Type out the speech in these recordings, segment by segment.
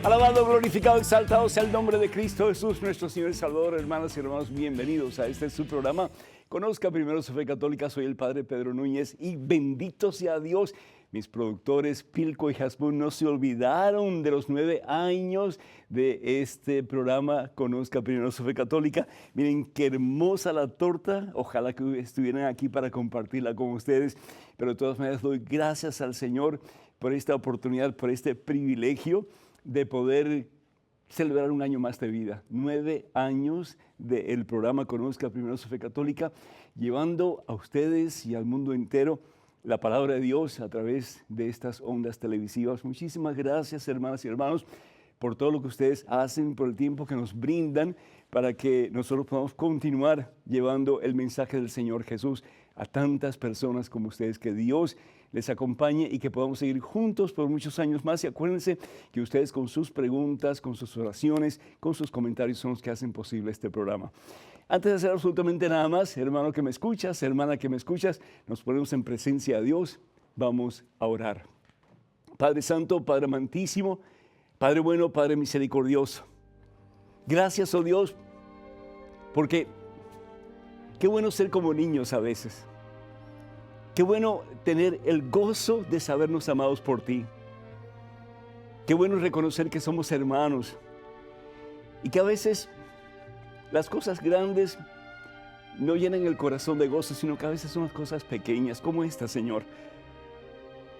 Alabado, glorificado, exaltado sea el nombre de Cristo Jesús, nuestro Señor y Salvador. Hermanas y hermanos, bienvenidos a este su programa. Conozca primero su fe católica. Soy el Padre Pedro Núñez y bendito sea Dios. Mis productores Pilco y Hasbun no se olvidaron de los 9 años de este programa Conozca primero su fe católica. Miren qué hermosa la torta. Ojalá que estuvieran aquí para compartirla con ustedes. Pero de todas maneras doy gracias al Señor por esta oportunidad, por este privilegio de poder celebrar un año más de vida. 9 años del programa Conozca primero su fe católica, llevando a ustedes y al mundo entero la palabra de Dios a través de estas ondas televisivas. Muchísimas gracias, hermanas y hermanos, por todo lo que ustedes hacen, por el tiempo que nos brindan para que nosotros podamos continuar llevando el mensaje del Señor Jesús a tantas personas como ustedes. Que Dios les acompañe y que podamos seguir juntos por muchos años más. Y acuérdense que ustedes con sus preguntas, con sus oraciones, con sus comentarios son los que hacen posible este programa. Antes de hacer absolutamente nada más, hermano que me escuchas, hermana que me escuchas, nos ponemos en presencia de Dios. Vamos a orar. Padre Santo, Padre amantísimo, Padre bueno, Padre misericordioso. Gracias, oh Dios, porque qué bueno ser como niños a veces. Qué bueno tener el gozo de sabernos amados por ti. Qué bueno reconocer que somos hermanos y que a veces las cosas grandes no llenan el corazón de gozo, sino que a veces son las cosas pequeñas como esta, Señor,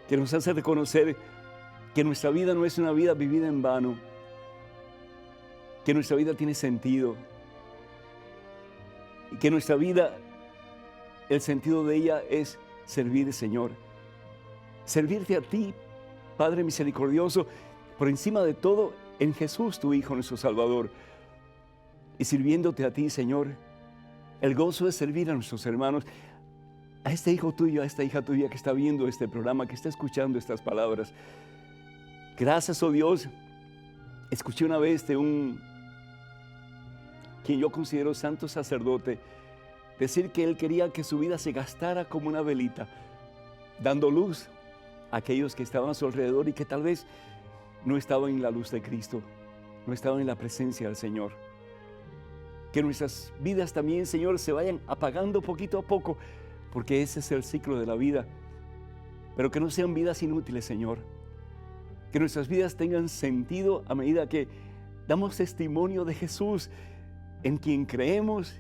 que nos hace reconocer que nuestra vida no es una vida vivida en vano, que nuestra vida tiene sentido y que nuestra vida, el sentido de ella es servir, Señor. Servirte a ti, Padre misericordioso, por encima de todo, en Jesús, tu Hijo, nuestro Salvador. Y sirviéndote a ti, Señor, el gozo de servir a nuestros hermanos, a este hijo tuyo, a esta hija tuya que está viendo este programa, que está escuchando estas palabras. Gracias, oh Dios. Escuché una vez de quien yo considero santo sacerdote, decir que él quería que su vida se gastara como una velita, dando luz a aquellos que estaban a su alrededor y que tal vez no estaban en la luz de Cristo, no estaban en la presencia del Señor. Que nuestras vidas también, Señor, se vayan apagando poquito a poco, porque ese es el ciclo de la vida. Pero que no sean vidas inútiles, Señor. Que nuestras vidas tengan sentido a medida que damos testimonio de Jesús, en quien creemos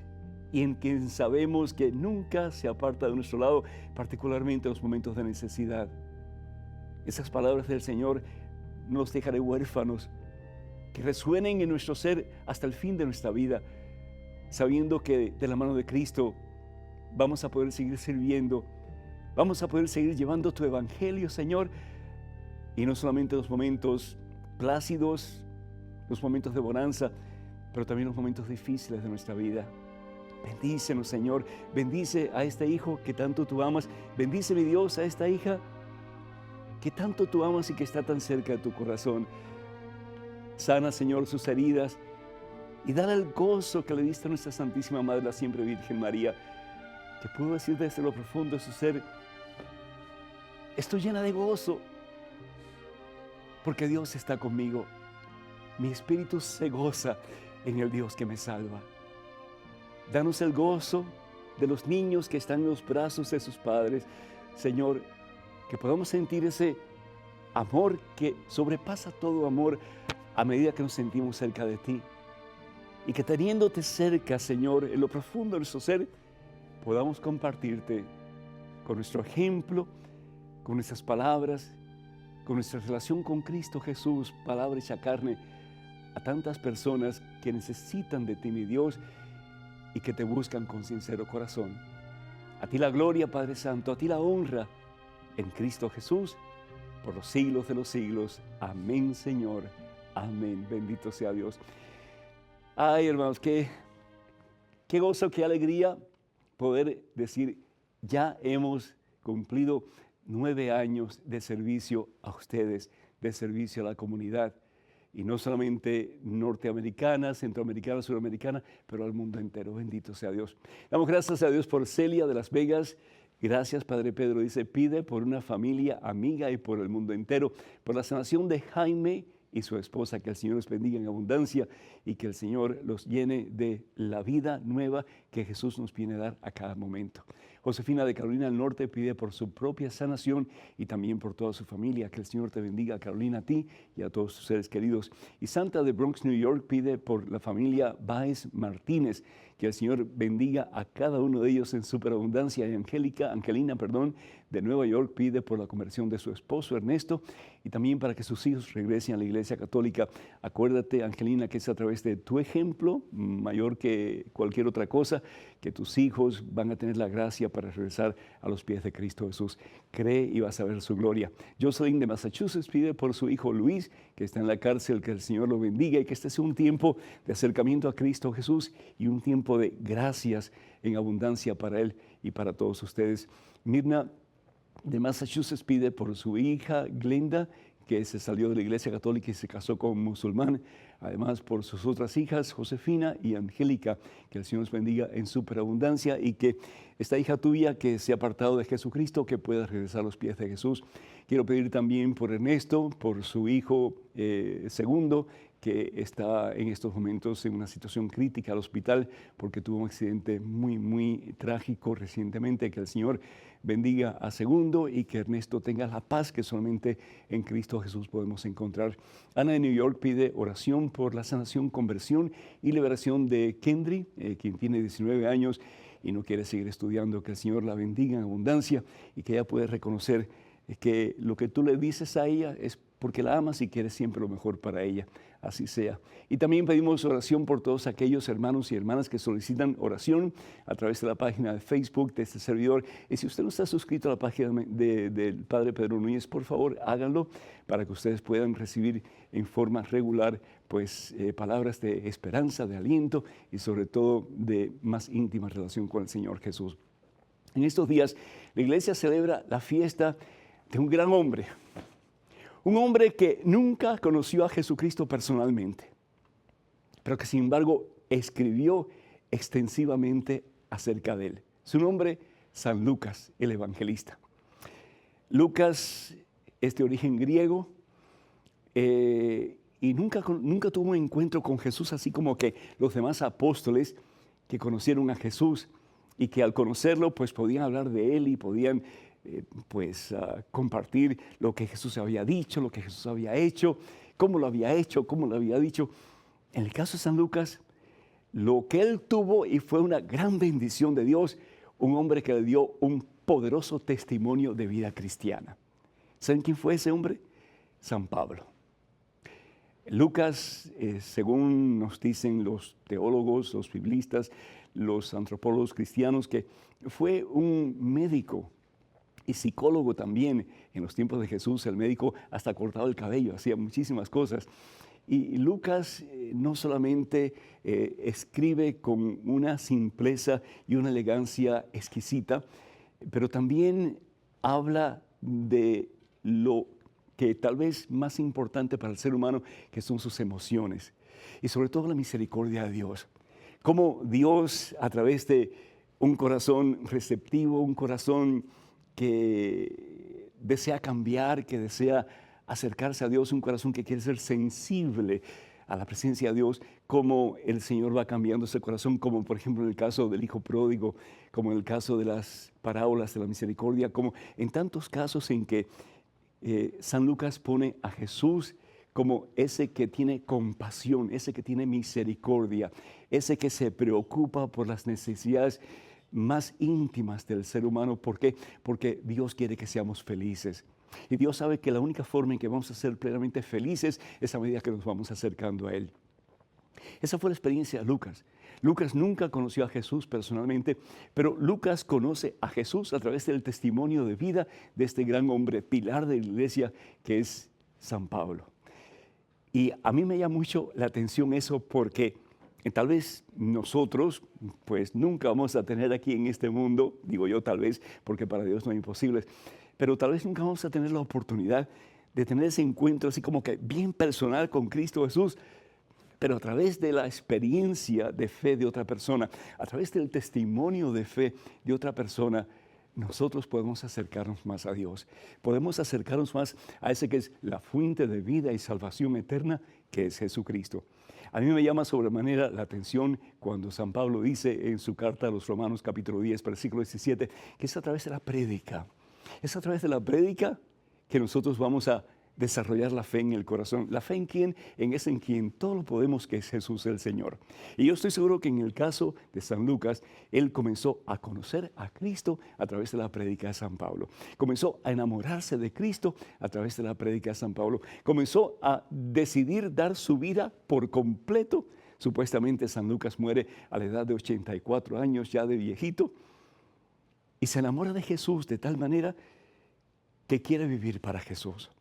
y en quien sabemos que nunca se aparta de nuestro lado, particularmente en los momentos de necesidad. Esas palabras del Señor: no los dejaré huérfanos, que resuenen en nuestro ser hasta el fin de nuestra vida, sabiendo que de la mano de Cristo vamos a poder seguir sirviendo, vamos a poder seguir llevando tu evangelio, Señor, y no solamente los momentos plácidos, los momentos de bonanza, pero también los momentos difíciles de nuestra vida. Bendícenos, Señor. Bendice a este hijo que tanto tú amas. Bendice, mi Dios, a esta hija que tanto tú amas y que está tan cerca de tu corazón. Sana, Señor, sus heridas y dale el gozo que le diste a nuestra Santísima Madre, la siempre Virgen María, que pudo decir desde lo profundo de su ser: estoy llena de gozo porque Dios está conmigo. Mi espíritu se goza en el Dios que me salva. Danos el gozo de los niños que están en los brazos de sus padres, Señor, que podamos sentir ese amor que sobrepasa todo amor a medida que nos sentimos cerca de ti. Y que teniéndote cerca, Señor, en lo profundo de nuestro ser, podamos compartirte con nuestro ejemplo, con nuestras palabras, con nuestra relación con Cristo Jesús, palabra hecha carne, a tantas personas que necesitan de ti, mi Dios, y que te buscan con sincero corazón. A ti la gloria, Padre Santo, a ti la honra, en Cristo Jesús, por los siglos de los siglos. Amén, Señor. Amén. Bendito sea Dios. Ay, hermanos, qué gozo, qué alegría poder decir ya hemos cumplido 9 años de servicio a ustedes, de servicio a la comunidad. Y no solamente norteamericana, centroamericana, suramericana, pero al mundo entero. Bendito sea Dios. Damos gracias a Dios por Celia de Las Vegas. Gracias, Padre Pedro. Dice, pide por una familia amiga y por el mundo entero, por la sanación de Jaime y su esposa, que el Señor los bendiga en abundancia y que el Señor los llene de la vida nueva que Jesús nos viene a dar a cada momento. Josefina de Carolina del Norte pide por su propia sanación y también por toda su familia. Que el Señor te bendiga, Carolina, a ti y a todos tus seres queridos. Y Santa de Bronx, New York, pide por la familia Báez Martínez. Que el Señor bendiga a cada uno de ellos en superabundancia. Y Angelina, de Nueva York, pide por la conversión de su esposo Ernesto y también para que sus hijos regresen a la Iglesia Católica. Acuérdate, Angelina, que es a través de tu ejemplo, mayor que cualquier otra cosa, que tus hijos van a tener la gracia para regresar a los pies de Cristo Jesús. Cree y vas a ver su gloria. Jocelyn de Massachusetts pide por su hijo Luis, que está en la cárcel, que el Señor lo bendiga y que este sea un tiempo de acercamiento a Cristo Jesús y un tiempo de gracias en abundancia para él y para todos ustedes. Mirna de Massachusetts pide por su hija Glenda, que se salió de la Iglesia Católica y se casó con un musulmán. Además, por sus otras hijas, Josefina y Angélica, que el Señor los bendiga en superabundancia y que esta hija tuya que se ha apartado de Jesucristo, que pueda regresar a los pies de Jesús. Quiero pedir también por Ernesto, por su hijo segundo, que está en estos momentos en una situación crítica al hospital porque tuvo un accidente muy trágico recientemente. Que el Señor bendiga a segundo y que Ernesto tenga la paz que solamente en Cristo Jesús podemos encontrar. Ana de New York pide oración por la sanación, conversión y liberación de Kendry, quien tiene 19 años y no quiere seguir estudiando. Que el Señor la bendiga en abundancia y que ella pueda reconocer que lo que tú le dices a ella es porque la amas y quieres siempre lo mejor para ella. Así sea. Y también pedimos oración por todos aquellos hermanos y hermanas que solicitan oración a través de la página de Facebook de este servidor. Y si usted no está suscrito a la página del Padre Pedro Núñez, por favor, háganlo para que ustedes puedan recibir en forma regular pues palabras de esperanza, de aliento y sobre todo de más íntima relación con el Señor Jesús. En estos días la iglesia celebra la fiesta de un gran hombre. Un hombre que nunca conoció a Jesucristo personalmente, pero que sin embargo escribió extensivamente acerca de él. Su nombre, San Lucas, el evangelista. Lucas es de origen griego y nunca tuvo un encuentro con Jesús así como que los demás apóstoles que conocieron a Jesús y que al conocerlo pues podían hablar de él y podían compartir lo que Jesús había dicho, lo que Jesús había hecho, cómo lo había hecho, cómo lo había dicho. En el caso de San Lucas, lo que él tuvo y fue una gran bendición de Dios, un hombre que le dio un poderoso testimonio de vida cristiana. ¿Saben quién fue ese hombre? San Pablo. Lucas, según nos dicen los teólogos, los biblistas, los antropólogos cristianos, que fue un médico y psicólogo también. En los tiempos de Jesús, el médico hasta cortaba el cabello, hacía muchísimas cosas. Y Lucas no solamente escribe con una simpleza y una elegancia exquisita, pero también habla de lo que tal vez más importante para el ser humano, que son sus emociones. Y sobre todo la misericordia de Dios. Cómo Dios, a través de un corazón receptivo, un corazón que desea cambiar, que desea acercarse a Dios, un corazón que quiere ser sensible a la presencia de Dios, cómo el Señor va cambiando ese corazón, como por ejemplo en el caso del hijo pródigo, como en el caso de las parábolas de la misericordia, como en tantos casos en que San Lucas pone a Jesús como ese que tiene compasión, ese que tiene misericordia, ese que se preocupa por las necesidades más íntimas del ser humano. ¿Por qué? Porque Dios quiere que seamos felices. Y Dios sabe que la única forma en que vamos a ser plenamente felices es a medida que nos vamos acercando a Él. Esa fue la experiencia de Lucas. Lucas nunca conoció a Jesús personalmente, pero Lucas conoce a Jesús a través del testimonio de vida de este gran hombre, pilar de la iglesia, que es San Pablo. Y a mí me llama mucho la atención eso porque Tal vez nosotros, pues nunca vamos a tener aquí en este mundo, digo yo tal vez, porque para Dios no hay imposibles, pero tal vez nunca vamos a tener la oportunidad de tener ese encuentro así como que bien personal con Cristo Jesús, pero a través de la experiencia de fe de otra persona, a través del testimonio de fe de otra persona, nosotros podemos acercarnos más a Dios. Podemos acercarnos más a ese que es la fuente de vida y salvación eterna, que es Jesucristo. A mí me llama sobremanera la atención cuando San Pablo dice en su carta a los Romanos capítulo 10, versículo 17, que es a través de la prédica. Es a través de la prédica que nosotros vamos a desarrollar la fe en el corazón. ¿La fe en quién? En ese en quien todo lo podemos, que es Jesús el Señor. Y yo estoy seguro que en el caso de San Lucas, él comenzó a conocer a Cristo a través de la prédica de San Pablo. Comenzó a enamorarse de Cristo a través de la prédica de San Pablo. Comenzó a decidir dar su vida por completo. Supuestamente San Lucas muere a la edad de 84 años, ya de viejito. Y se enamora de Jesús de tal manera que quiere vivir para Jesús,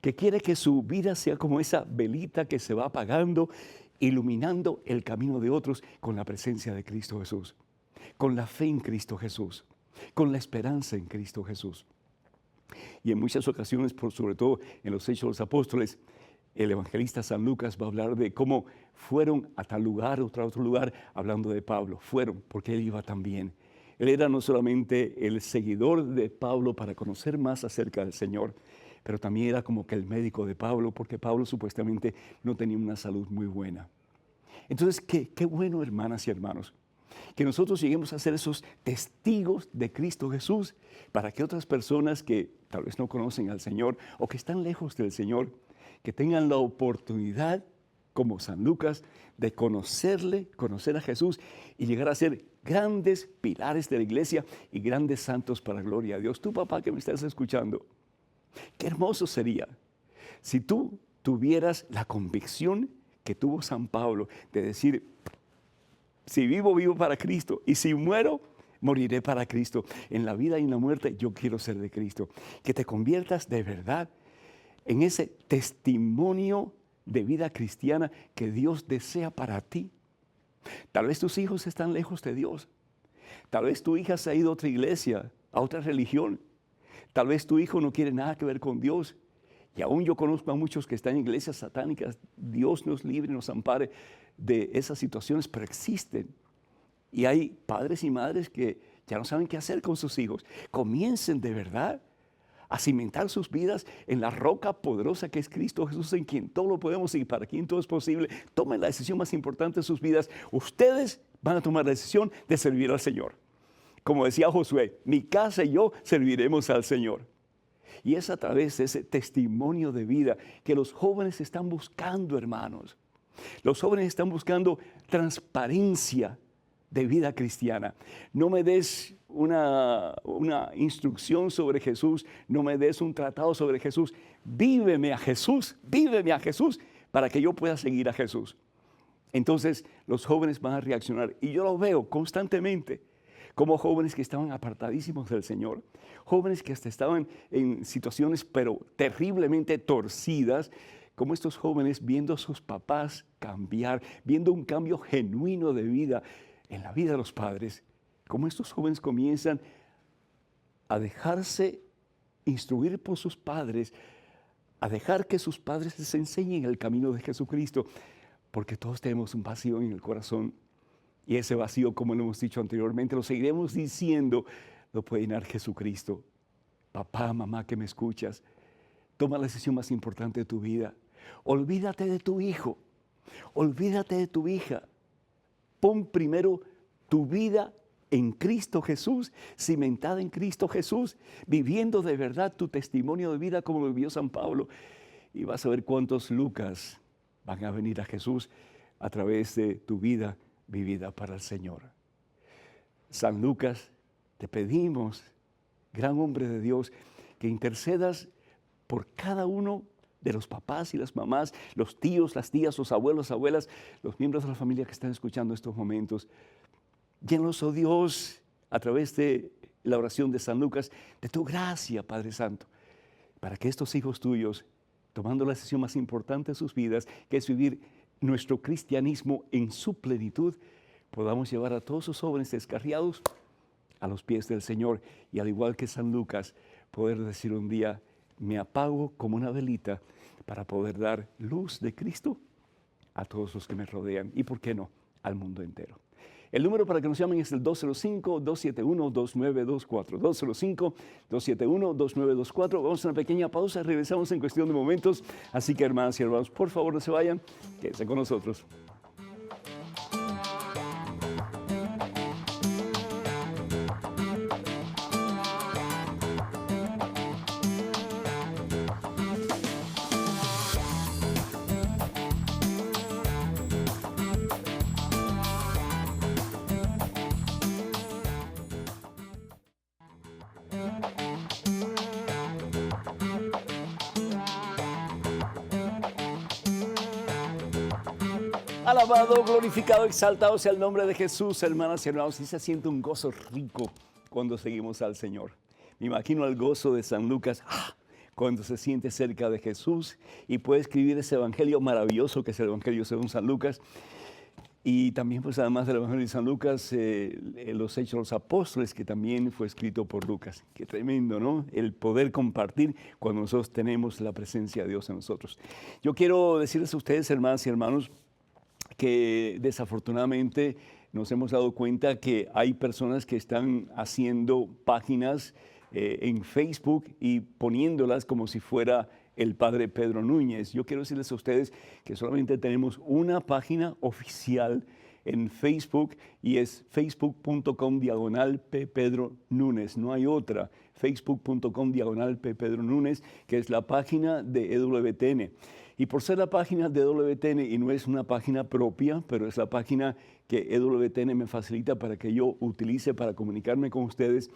que quiere que su vida sea como esa velita que se va apagando, iluminando el camino de otros con la presencia de Cristo Jesús, con la fe en Cristo Jesús, con la esperanza en Cristo Jesús. Y en muchas ocasiones, sobre todo en los Hechos de los Apóstoles, el evangelista San Lucas va a hablar de cómo fueron a tal lugar, otro lugar, hablando de Pablo. Fueron porque él iba también. Él era no solamente el seguidor de Pablo para conocer más acerca del Señor, pero también era como que el médico de Pablo, porque Pablo supuestamente no tenía una salud muy buena. Entonces, qué bueno, hermanas y hermanos, que nosotros lleguemos a ser esos testigos de Cristo Jesús para que otras personas que tal vez no conocen al Señor o que están lejos del Señor, que tengan la oportunidad, como San Lucas, de conocerle, conocer a Jesús y llegar a ser grandes pilares de la iglesia y grandes santos para la gloria de Dios. Tú, papá, que me estás escuchando, qué hermoso sería si tú tuvieras la convicción que tuvo San Pablo de decir, si vivo, vivo para Cristo, y si muero, moriré para Cristo. En la vida y en la muerte yo quiero ser de Cristo. Que te conviertas de verdad en ese testimonio de vida cristiana que Dios desea para ti. Tal vez tus hijos están lejos de Dios. Tal vez tu hija se ha ido a otra iglesia, a otra religión. Tal vez tu hijo no quiere nada que ver con Dios. Y aún yo conozco a muchos que están en iglesias satánicas. Dios nos libre y nos ampare de esas situaciones, pero existen. Y hay padres y madres que ya no saben qué hacer con sus hijos. Comiencen de verdad a cimentar sus vidas en la roca poderosa que es Cristo Jesús, en quien todo lo podemos y para quien todo es posible. Tomen la decisión más importante de sus vidas. Ustedes van a tomar la decisión de servir al Señor. Como decía Josué, mi casa y yo serviremos al Señor. Y es a través de ese testimonio de vida que los jóvenes están buscando, hermanos. Los jóvenes están buscando transparencia de vida cristiana. No me des una instrucción sobre Jesús, no me des un tratado sobre Jesús. Víveme a Jesús para que yo pueda seguir a Jesús. Entonces los jóvenes van a reaccionar y yo lo veo constantemente. Como jóvenes que estaban apartadísimos del Señor, jóvenes que hasta estaban en situaciones pero terriblemente torcidas, como estos jóvenes viendo a sus papás cambiar, viendo un cambio genuino de vida en la vida de los padres, como estos jóvenes comienzan a dejarse instruir por sus padres, a dejar que sus padres les enseñen el camino de Jesucristo, porque todos tenemos un vacío en el corazón. Y ese vacío, como lo hemos dicho anteriormente, lo seguiremos diciendo, lo puede llenar Jesucristo. Papá, mamá que me escuchas, toma la decisión más importante de tu vida. Olvídate de tu hijo, olvídate de tu hija. Pon primero tu vida en Cristo Jesús, cimentada en Cristo Jesús, viviendo de verdad tu testimonio de vida como lo vivió San Pablo. Y vas a ver cuántos Lucas van a venir a Jesús a través de tu vida vivida para el Señor. San Lucas, te pedimos, gran hombre de Dios, que intercedas por cada uno de los papás y las mamás, los tíos, las tías, los abuelos, abuelas, los miembros de la familia que están escuchando estos momentos. Llénalos, oh Dios, a través de la oración de San Lucas, de tu gracia, Padre Santo, para que estos hijos tuyos, tomando la decisión más importante de sus vidas, que es vivir nuestro cristianismo en su plenitud, podamos llevar a todos esos jóvenes descarriados a los pies del Señor. Y al igual que San Lucas, poder decir un día, me apago como una velita para poder dar luz de Cristo a todos los que me rodean. Y por qué no, al mundo entero. El número para que nos llamen es el 205-271-2924. 205-271-2924. Vamos a una pequeña pausa, regresamos en cuestión de momentos. Así que, hermanas y hermanos, por favor no se vayan, quédense con nosotros. Alabado, glorificado, exaltado sea el nombre de Jesús, hermanas y hermanos. Y se siente un gozo rico cuando seguimos al Señor. Me imagino el gozo de San Lucas cuando se siente cerca de Jesús y puede escribir ese evangelio maravilloso que es el evangelio según San Lucas. Y también, pues además del evangelio de San Lucas, los Hechos de los Apóstoles, que también fue escrito por Lucas. Qué tremendo, ¿no? El poder compartir cuando nosotros tenemos la presencia de Dios en nosotros. Yo quiero decirles a ustedes, hermanas y hermanos, que desafortunadamente nos hemos dado cuenta que hay personas que están haciendo páginas en Facebook y poniéndolas como si fuera el Padre Pedro Núñez. Yo quiero decirles a ustedes que solamente tenemos una página oficial en Facebook y es facebook.com/ppedronúñez. No hay otra. facebook.com/ppedronúñez, que es la página de EWTN. Y por ser la página de EWTN, y no es una página propia, pero es la página que EWTN me facilita para que yo utilice para comunicarme con ustedes,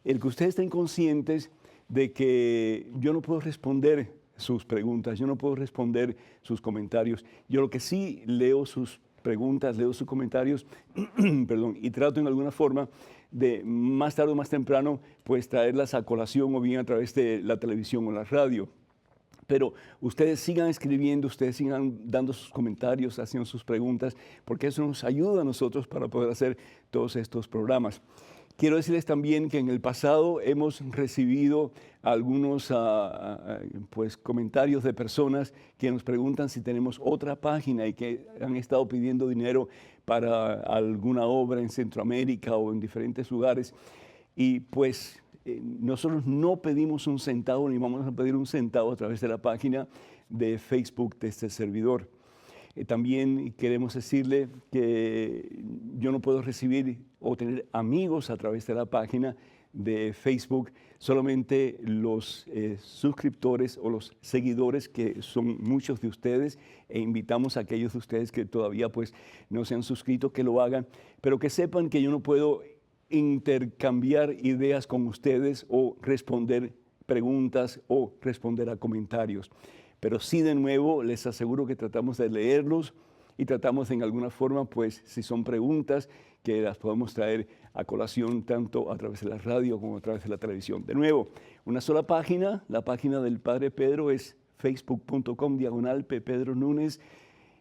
el que ustedes estén conscientes de que yo no puedo responder sus preguntas, yo no puedo responder sus comentarios. Yo lo que sí leo sus preguntas, leo sus comentarios, perdón, y trato en alguna forma de más tarde o más temprano, pues traerlas a colación o bien a través de la televisión o la radio. Pero ustedes sigan escribiendo, ustedes sigan dando sus comentarios, haciendo sus preguntas, porque eso nos ayuda a nosotros para poder hacer todos estos programas. Quiero decirles también que en el pasado hemos recibido algunos pues, comentarios de personas que nos preguntan si tenemos otra página y que han estado pidiendo dinero para alguna obra en Centroamérica o en diferentes lugares. Y pues nosotros no pedimos un centavo ni vamos a pedir un centavo a través de la página de Facebook de este servidor. También queremos decirle que yo no puedo recibir o tener amigos a través de la página de Facebook, solamente los suscriptores o los seguidores, que son muchos de ustedes, e invitamos a aquellos de ustedes que todavía pues no se han suscrito que lo hagan, pero que sepan que yo no puedo intercambiar ideas con ustedes o responder preguntas o responder a comentarios. Pero sí, de nuevo, les aseguro que tratamos de leerlos y tratamos en alguna forma, pues, si son preguntas, que las podemos traer a colación tanto a través de la radio como a través de la televisión. De nuevo, una sola página, la página del Padre Pedro es facebook.com/ppedronúñez.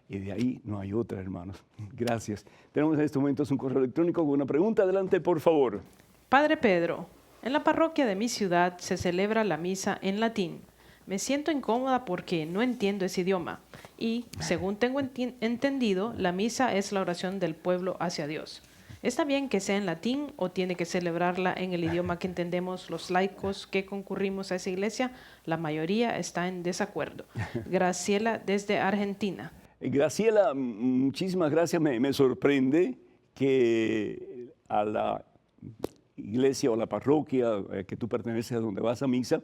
Y de ahí no hay otra, hermanos. Gracias. Tenemos en estos momentos un correo electrónico con una pregunta. Adelante, por favor. Padre Pedro, en la parroquia de mi ciudad se celebra la misa en latín. Me siento incómoda porque no entiendo ese idioma. Y, según tengo entendido, la misa es la oración del pueblo hacia Dios. ¿Está bien que sea en latín o tiene que celebrarla en el idioma que entendemos los laicos que concurrimos a esa iglesia? La mayoría está en desacuerdo. Graciela, desde Argentina. Graciela, muchísimas gracias. Me sorprende que a la iglesia o la parroquia que tú perteneces, a donde vas a misa,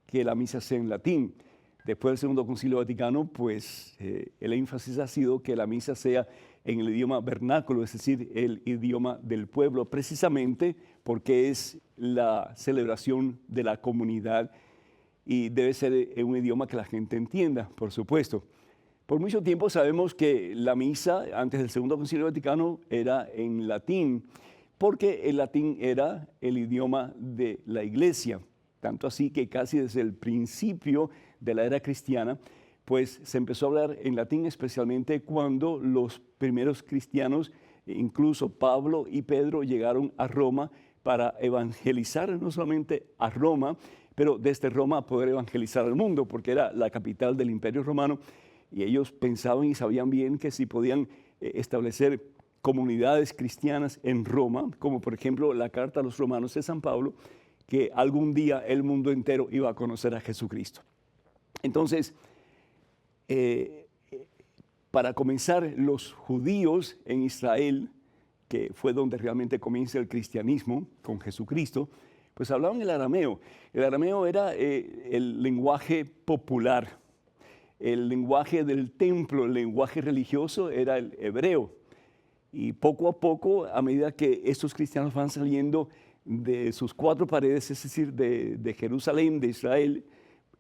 que la misa sea en latín. Después del Segundo Concilio Vaticano, pues el énfasis ha sido que la misa sea en el idioma vernáculo, es decir, el idioma del pueblo, precisamente porque es la celebración de la comunidad y debe ser en un idioma que la gente entienda, por supuesto. Por mucho tiempo sabemos que la misa antes del Segundo Concilio Vaticano era en latín, porque el latín era el idioma de la iglesia. Tanto así que casi desde el principio de la era cristiana, pues se empezó a hablar en latín, especialmente cuando los primeros cristianos, incluso Pablo y Pedro, llegaron a Roma para evangelizar no solamente a Roma, pero desde Roma poder evangelizar al mundo, porque era la capital del Imperio Romano, y ellos pensaban y sabían bien que si podían establecer comunidades cristianas en Roma, como por ejemplo la Carta a los Romanos de San Pablo, que algún día el mundo entero iba a conocer a Jesucristo. Entonces, para comenzar, los judíos en Israel, que fue donde realmente comienza el cristianismo con Jesucristo, pues hablaban el arameo. El arameo era el lenguaje popular, el lenguaje del templo, el lenguaje religioso era el hebreo. Y poco a poco, a medida que estos cristianos van saliendo de sus cuatro paredes, es decir, de Jerusalén, de Israel,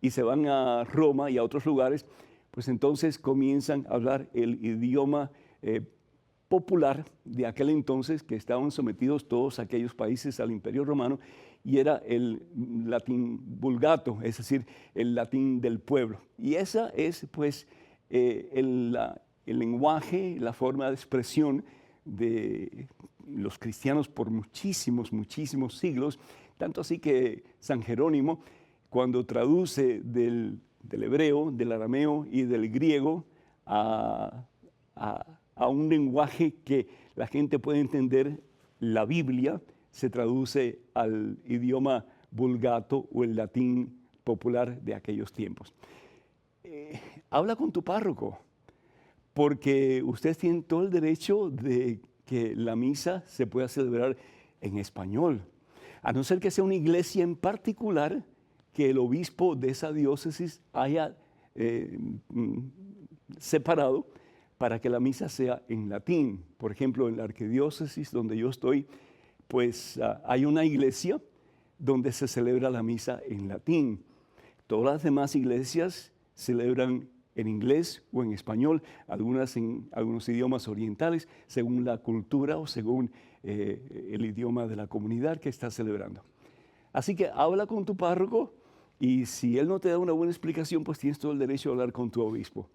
y se van a Roma y a otros lugares, pues entonces comienzan a hablar el idioma popular de aquel entonces, que estaban sometidos todos aquellos países al Imperio Romano, y era el latín vulgato, es decir, el latín del pueblo. Y esa es pues el lenguaje, la forma de expresión de los cristianos por muchísimos siglos, tanto así que San Jerónimo, cuando traduce del hebreo, del arameo y del griego a un lenguaje que la gente puede entender, la Biblia se traduce al idioma vulgato o el latín popular de aquellos tiempos. Habla con tu párroco, porque ustedes tienen todo el derecho de que la misa se pueda celebrar en español, a no ser que sea una iglesia en particular que el obispo de esa diócesis haya separado para que la misa sea en latín. Por ejemplo, en la arquidiócesis donde yo estoy, pues hay una iglesia donde se celebra la misa en latín. Todas las demás iglesias celebran en inglés o en español, algunas en algunos idiomas orientales, según la cultura o según el idioma de la comunidad que está celebrando. Así que habla con tu párroco, y si él no te da una buena explicación, pues tienes todo el derecho a hablar con tu obispo.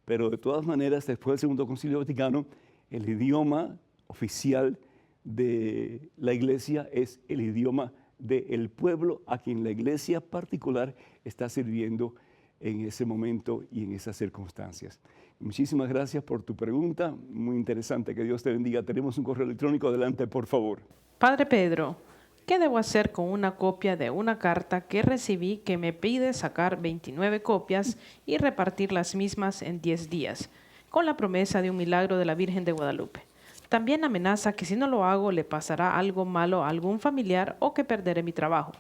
Pero de todas maneras, después del Segundo Concilio Vaticano, el idioma oficial de la iglesia es el idioma del pueblo a quien la iglesia particular está sirviendo en ese momento y en esas circunstancias. Muchísimas gracias por tu pregunta, muy interesante, que Dios te bendiga. Tenemos un correo electrónico, adelante por favor. Padre Pedro, ¿qué debo hacer con una copia de una carta que recibí que me pide sacar 29 copias y repartir las mismas en 10 días, con la promesa de un milagro de la Virgen de Guadalupe? También amenaza que si no lo hago le pasará algo malo a algún familiar o que perderé mi trabajo.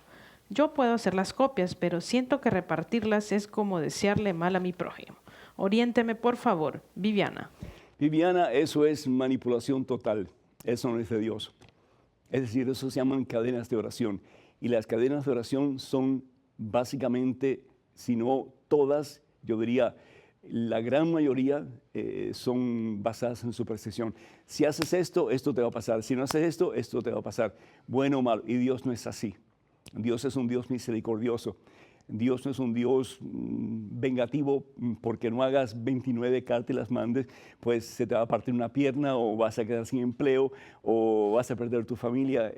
Yo puedo hacer las copias, pero siento que repartirlas es como desearle mal a mi prójimo. Oriénteme, por favor. Viviana. Viviana, eso es manipulación total. Eso no es de Dios. Es decir, eso se llaman cadenas de oración. Y las cadenas de oración son básicamente, si no todas, yo diría, la gran mayoría son basadas en superstición. Si haces esto, esto te va a pasar. Si no haces esto, esto te va a pasar. Bueno o malo. Y Dios no es así. Dios es un Dios misericordioso. Dios no es un Dios vengativo porque no hagas 29 cartas y las mandes, pues se te va a partir una pierna o vas a quedar sin empleo o vas a perder tu familia.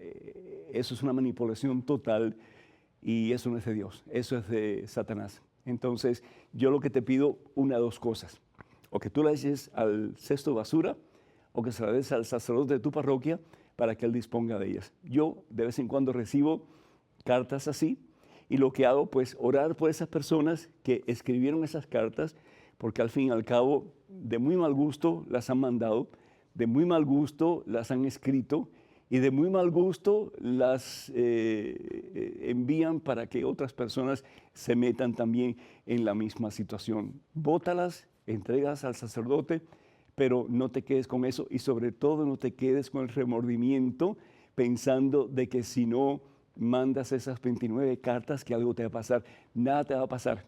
Eso es una manipulación total y eso no es de Dios, eso es de Satanás. Entonces, yo lo que te pido, una de dos cosas. O que tú la eches al cesto de basura o que se la des al sacerdote de tu parroquia para que él disponga de ellas. Yo de vez en cuando recibo cartas así, y lo que hago, pues, orar por esas personas que escribieron esas cartas, porque al fin y al cabo, de muy mal gusto las han mandado, de muy mal gusto las han escrito, y de muy mal gusto las envían para que otras personas se metan también en la misma situación. Bótalas, entrégalas al sacerdote, pero no te quedes con eso, y sobre todo no te quedes con el remordimiento pensando de que si no mandas esas 29 cartas que algo te va a pasar. Nada te va a pasar.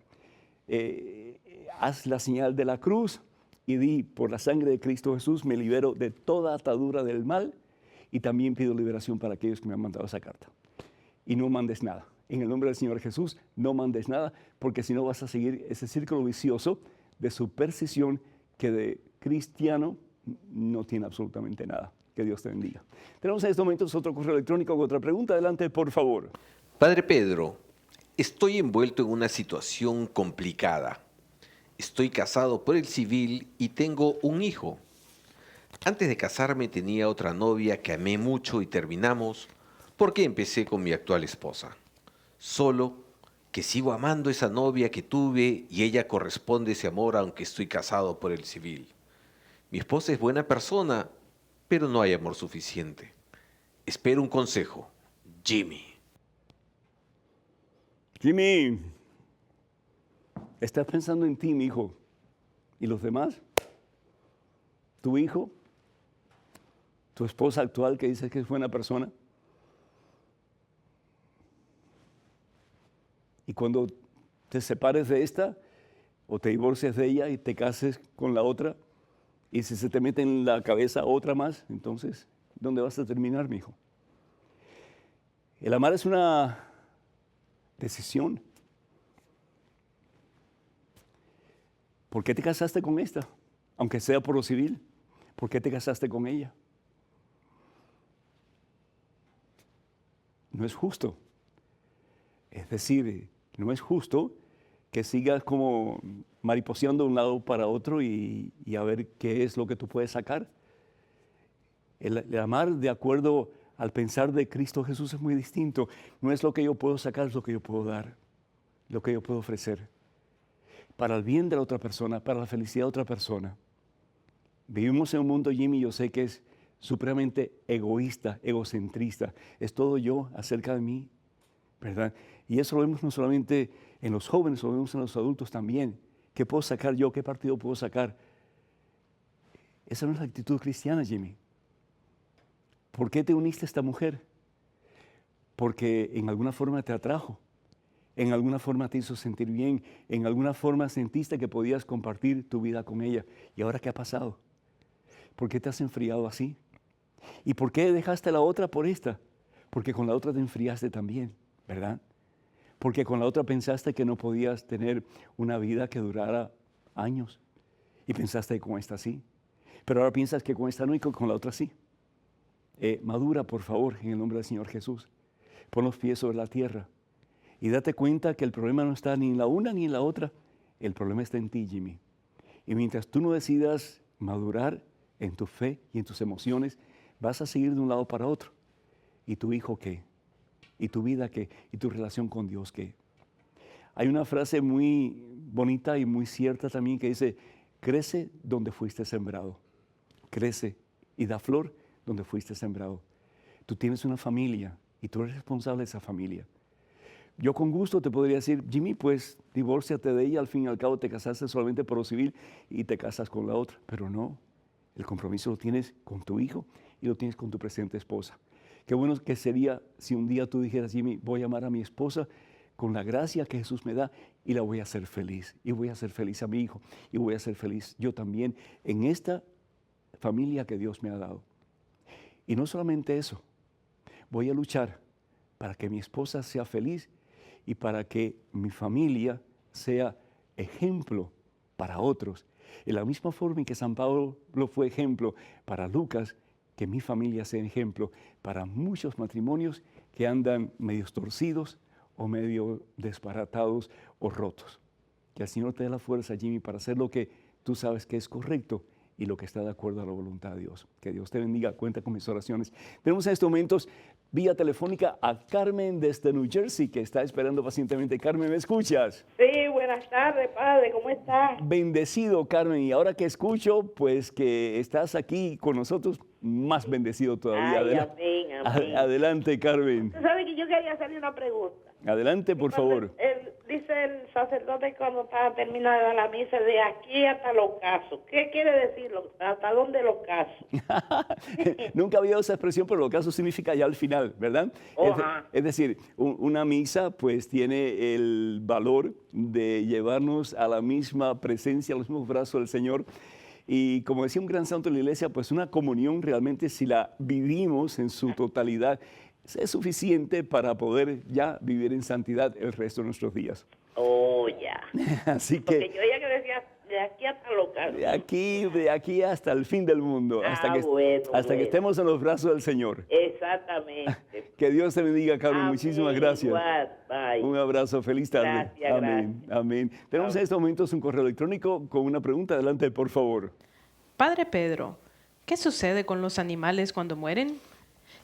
Haz la señal de la cruz y di: por la sangre de Cristo Jesús me libero de toda atadura del mal, y también pido liberación para aquellos que me han mandado esa carta. Y no mandes nada. En el nombre del Señor Jesús, no mandes nada, porque si no vas a seguir ese círculo vicioso de superstición que de cristiano no tiene absolutamente nada. Que Dios te bendiga. Tenemos en estos momentos otro correo electrónico con otra pregunta. Adelante, por favor. Padre Pedro, estoy envuelto en una situación complicada. Estoy casado por el civil y tengo un hijo. Antes de casarme tenía otra novia que amé mucho y terminamos porque empecé con mi actual esposa. Solo que sigo amando a esa novia que tuve y ella corresponde ese amor aunque estoy casado por el civil. Mi esposa es buena persona, pero no hay amor suficiente. Espero un consejo. Jimmy. Jimmy, ¿estás pensando en ti, mi hijo? ¿Y los demás? ¿Tu hijo? ¿Tu esposa actual que dices que es buena persona? Y cuando te separes de esta, o te divorcies de ella y te cases con la otra, y si se te mete en la cabeza otra más, entonces, ¿dónde vas a terminar, mi hijo? El amar es una decisión. ¿Por qué te casaste con esta? Aunque sea por lo civil, ¿por qué te casaste con ella? No es justo. Es decir, no es justo que sigas como mariposeando de un lado para otro y a ver qué es lo que tú puedes sacar. El amar de acuerdo al pensar de Cristo Jesús es muy distinto. No es lo que yo puedo sacar, es lo que yo puedo dar, lo que yo puedo ofrecer. Para el bien de la otra persona, para la felicidad de otra persona. Vivimos en un mundo, Jimmy, yo sé que es supremamente egoísta, egocentrista. Es todo yo acerca de mí, ¿verdad? Y eso lo vemos no solamente en los jóvenes, lo vemos en los adultos también. ¿Qué puedo sacar yo? ¿Qué partido puedo sacar? Esa no es la actitud cristiana, Jimmy. ¿Por qué te uniste a esta mujer? Porque en alguna forma te atrajo, en alguna forma te hizo sentir bien, en alguna forma sentiste que podías compartir tu vida con ella. ¿Y ahora qué ha pasado? ¿Por qué te has enfriado así? ¿Y por qué dejaste la otra por esta? Porque con la otra te enfriaste también, ¿verdad? Porque con la otra pensaste que no podías tener una vida que durara años. Y pensaste que con esta sí. Pero ahora piensas que con esta no y con la otra sí. Madura, por favor, en el nombre del Señor Jesús. Pon los pies sobre la tierra. Y date cuenta que el problema no está ni en la una ni en la otra. El problema está en ti, Jimmy. Y mientras tú no decidas madurar en tu fe y en tus emociones, vas a seguir de un lado para otro. ¿Y tu hijo qué? ¿Y tu vida qué? ¿Y tu relación con Dios qué? Hay una frase muy bonita y muy cierta también que dice, crece donde fuiste sembrado. Crece y da flor donde fuiste sembrado. Tú tienes una familia y tú eres responsable de esa familia. Yo con gusto te podría decir, Jimmy, pues divórciate de ella, al fin y al cabo te casaste solamente por lo civil y te casas con la otra. Pero no, el compromiso lo tienes con tu hijo y lo tienes con tu presente esposa. Qué bueno que sería si un día tú dijeras, Jimmy, voy a amar a mi esposa con la gracia que Jesús me da y la voy a hacer feliz. Y voy a hacer feliz a mi hijo y voy a ser feliz yo también en esta familia que Dios me ha dado. Y no solamente eso, voy a luchar para que mi esposa sea feliz y para que mi familia sea ejemplo para otros. En la misma forma en que San Pablo lo fue ejemplo para Lucas, que mi familia sea ejemplo para muchos matrimonios que andan medios torcidos o medio desbaratados o rotos. Que el Señor te dé la fuerza, Jimmy, para hacer lo que tú sabes que es correcto y lo que está de acuerdo a la voluntad de Dios. Que Dios te bendiga, cuenta con mis oraciones. Tenemos en estos momentos vía telefónica a Carmen desde New Jersey, que está esperando pacientemente. Carmen, ¿me escuchas? Sí, buenas tardes, padre, ¿cómo estás? Bendecido, Carmen, y ahora que escucho, pues que estás aquí con nosotros, más bendecido todavía. Ay, amén, amén. Adelante, Carmen. Tú sabes que yo quería hacerle una pregunta. Adelante, por favor. Dice el sacerdote cuando está terminada la misa, de aquí hasta los casos. ¿Qué quiere decir? ¿Hasta dónde los casos? Nunca había oído esa expresión, pero lo caso significa ya al final, ¿verdad? Es decir, una misa pues tiene el valor de llevarnos a la misma presencia, a los mismos brazos del Señor. Y como decía un gran santo de la iglesia, pues una comunión realmente, si la vivimos en su totalidad, es suficiente para poder ya vivir en santidad el resto de nuestros días. Oh, ya. Así Porque que... yo ya que decía, casa. De aquí hasta el fin del mundo, hasta que estemos en los brazos del Señor. Exactamente. Que Dios te bendiga, Carmen. Amén, Muchísimas gracias. igual, bye. Un abrazo, feliz tarde. Gracias, Amén. gracias. Amén. Tenemos en estos momentos un correo electrónico con una pregunta. Adelante, por favor. Padre Pedro, ¿qué sucede con los animales cuando mueren?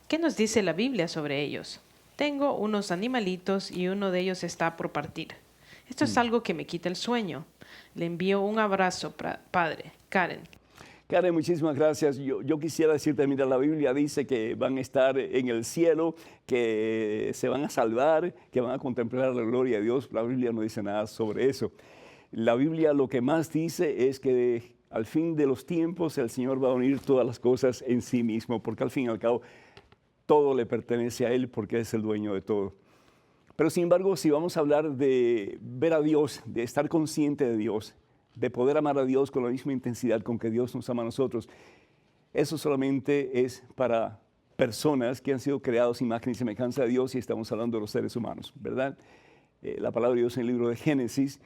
¿Qué nos dice la Biblia sobre ellos? Tengo unos animalitos y uno de ellos está por partir. Esto es algo que me quita el sueño. Le envío un abrazo, Padre. Karen. Karen, muchísimas gracias. Yo quisiera decirte, mira, la Biblia dice que van a estar en el cielo, que se van a salvar, que van a contemplar la gloria de Dios. La Biblia no dice nada sobre eso. La Biblia lo que más dice es que al fin de los tiempos el Señor va a unir todas las cosas en sí mismo, porque al fin y al cabo todo le pertenece a Él porque es el dueño de todo. Pero sin embargo, si vamos a hablar de ver a Dios, de estar consciente de Dios, de poder amar a Dios con la misma intensidad con que Dios nos ama a nosotros, eso solamente es para personas que han sido creados imagen y semejanza de Dios, y estamos hablando de los seres humanos, ¿verdad? La palabra de Dios en el libro de Génesis,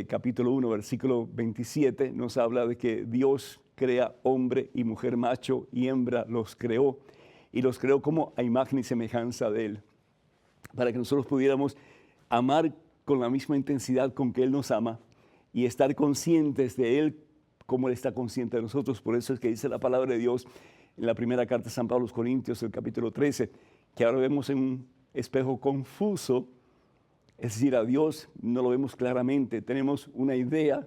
capítulo 1, versículo 27, nos habla de que Dios crea hombre y mujer, macho y hembra, los creó, y los creó como a imagen y semejanza de Él, para que nosotros pudiéramos amar con la misma intensidad con que Él nos ama y estar conscientes de Él como Él está consciente de nosotros. Por eso es que dice la palabra de Dios en la primera carta de San Pablo a los Corintios, el capítulo 13, que ahora vemos en un espejo confuso, es decir, a Dios no lo vemos claramente, tenemos una idea,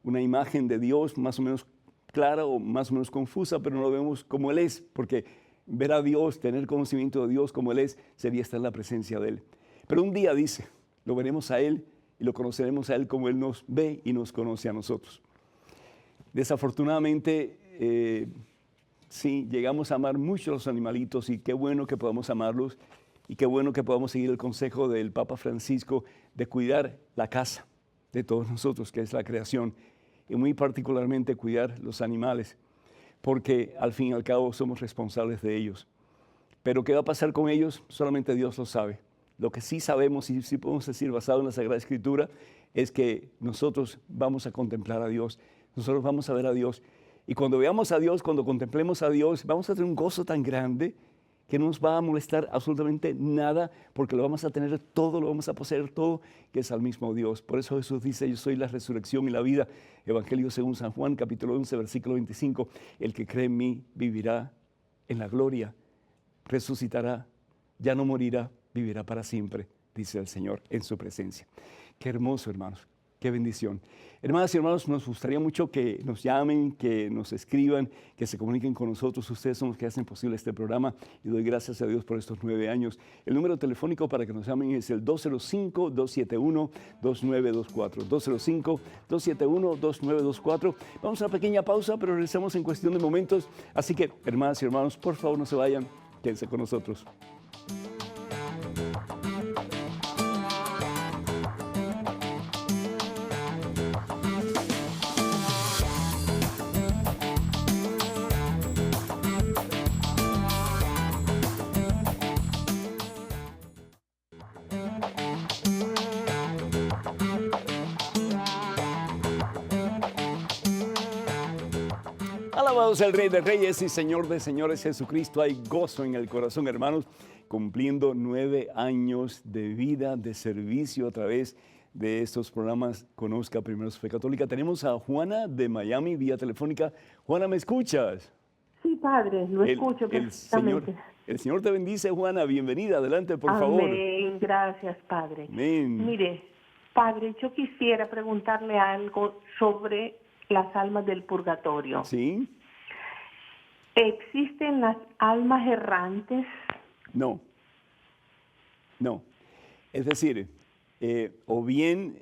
una imagen de Dios más o menos clara o más o menos confusa, pero no lo vemos como Él es, porque ver a Dios, tener conocimiento de Dios como Él es, sería estar en la presencia de Él. Pero un día, dice, lo veremos a Él y lo conoceremos a Él como Él nos ve y nos conoce a nosotros. Desafortunadamente, sí, llegamos a amar mucho a los animalitos, y qué bueno que podamos amarlos, y qué bueno que podamos seguir el consejo del Papa Francisco de cuidar la casa de todos nosotros, que es la creación, y muy particularmente cuidar los animales, porque al fin y al cabo somos responsables de ellos. Pero qué va a pasar con ellos, solamente Dios lo sabe. Lo que sí sabemos, y sí podemos decir basado en la Sagrada Escritura, es que nosotros vamos a contemplar a Dios, nosotros vamos a ver a Dios. Y cuando veamos a Dios, cuando contemplemos a Dios, vamos a tener un gozo tan grande que no nos va a molestar absolutamente nada, porque lo vamos a tener todo, lo vamos a poseer todo, que es al mismo Dios. Por eso Jesús dice: yo soy la resurrección y la vida. Evangelio según San Juan, capítulo 11, versículo 25. El que cree en mí vivirá en la gloria, resucitará, ya no morirá, vivirá para siempre, dice el Señor en su presencia. Qué hermoso, hermanos. Qué bendición. Hermanas y hermanos, nos gustaría mucho que nos llamen, que nos escriban, que se comuniquen con nosotros. Ustedes son los que hacen posible este programa, y doy gracias a Dios por estos 9 años. El número telefónico para que nos llamen es el 205-271-2924. 205-271-2924. Vamos a una pequeña pausa, pero regresamos en cuestión de momentos. Así que, hermanas y hermanos, por favor no se vayan, quédense con nosotros. Alabados el Rey de Reyes y Señor de Señores Jesucristo. Hay gozo en el corazón, hermanos, cumpliendo 9 años de vida, de servicio a través de estos programas Conozca Primero su Fe Católica. Tenemos a Juana de Miami vía telefónica. Juana, ¿me escuchas? Sí, padre, lo escucho perfectamente. El Señor te bendice, Juana. Bienvenida. Adelante, por favor. Amén. Gracias, padre. Amén. Mire, padre, yo quisiera preguntarle algo sobre las almas del purgatorio. ¿Sí? ¿Existen las almas errantes? No. No. Es decir, o bien